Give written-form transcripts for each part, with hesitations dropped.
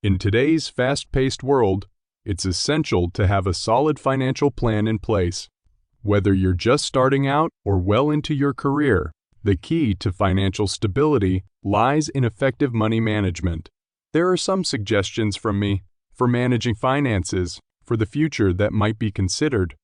In today's fast-paced world, it's essential to have a solid financial plan in place. Whether you're just starting out or well into your career, the key to financial stability lies in effective money management. There are some suggestions from me for managing finances for the future that might be considered.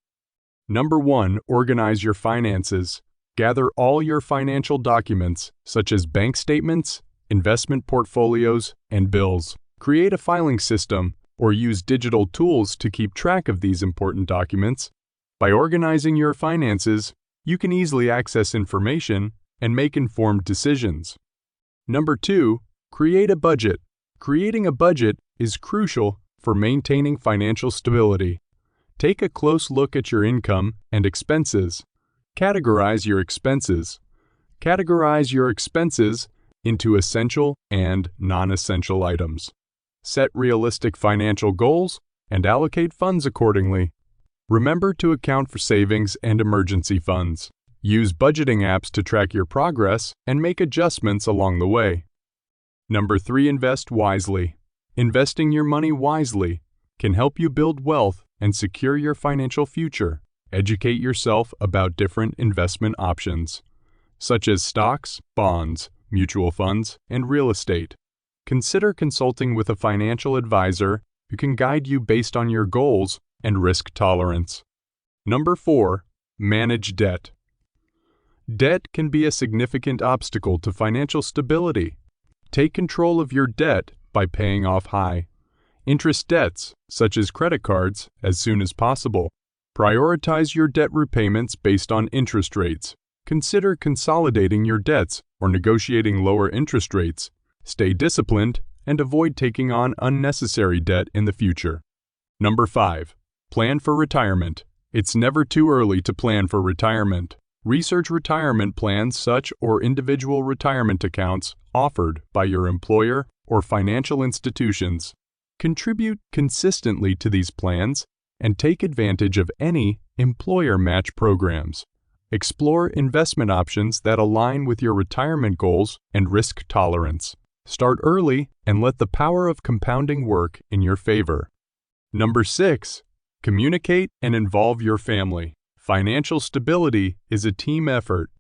Number 1, organize your finances. Gather all your financial documents, such as bank statements, investment portfolios, and bills. Create a filing system or use digital tools to keep track of these important documents. By organizing your finances, you can easily access information and make informed decisions. Number 2, create a budget. Creating a budget is crucial for maintaining financial stability. Take a close look at your income and expenses. Categorize your expenses. Categorize your expenses into essential and non-essential items. Set realistic financial goals and allocate funds accordingly. Remember to account for savings and emergency funds. Use budgeting apps to track your progress and make adjustments along the way. Number 3, invest wisely. Investing your money wisely can help you build wealth and secure your financial future. Educate yourself about different investment options, such as stocks, bonds, mutual funds, and real estate. Consider consulting with a financial advisor who can guide you based on your goals and risk tolerance. Number 4, manage debt. Debt can be a significant obstacle to financial stability. Take control of your debt by paying off high interest debts, such as credit cards, as soon as possible. Prioritize your debt repayments based on interest rates. Consider consolidating your debts or negotiating lower interest rates. Stay disciplined and avoid taking on unnecessary debt in the future. Number 5, plan for retirement. It's never too early to plan for retirement. Research retirement plans such or individual retirement accounts offered by your employer or financial institutions. Contribute consistently to these plans and take advantage of any employer match programs. Explore investment options that align with your retirement goals and risk tolerance. Start early and let the power of compounding work in your favor. Number 6, communicate and involve your family. Financial stability is a team effort.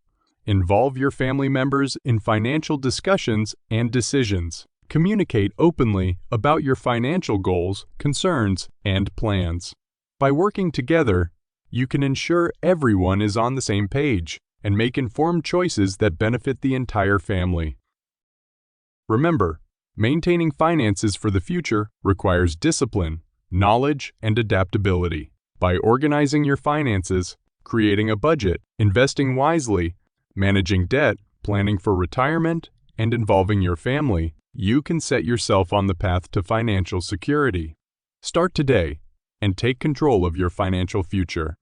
Involve your family members in financial discussions and decisions. Communicate openly about your financial goals, concerns, and plans. By working together, you can ensure everyone is on the same page and make informed choices that benefit the entire family. Remember, maintaining finances for the future requires discipline, knowledge, and adaptability. By organizing your finances, creating a budget, investing wisely, managing debt, planning for retirement, and involving your family, you can set yourself on the path to financial security. Start today and take control of your financial future.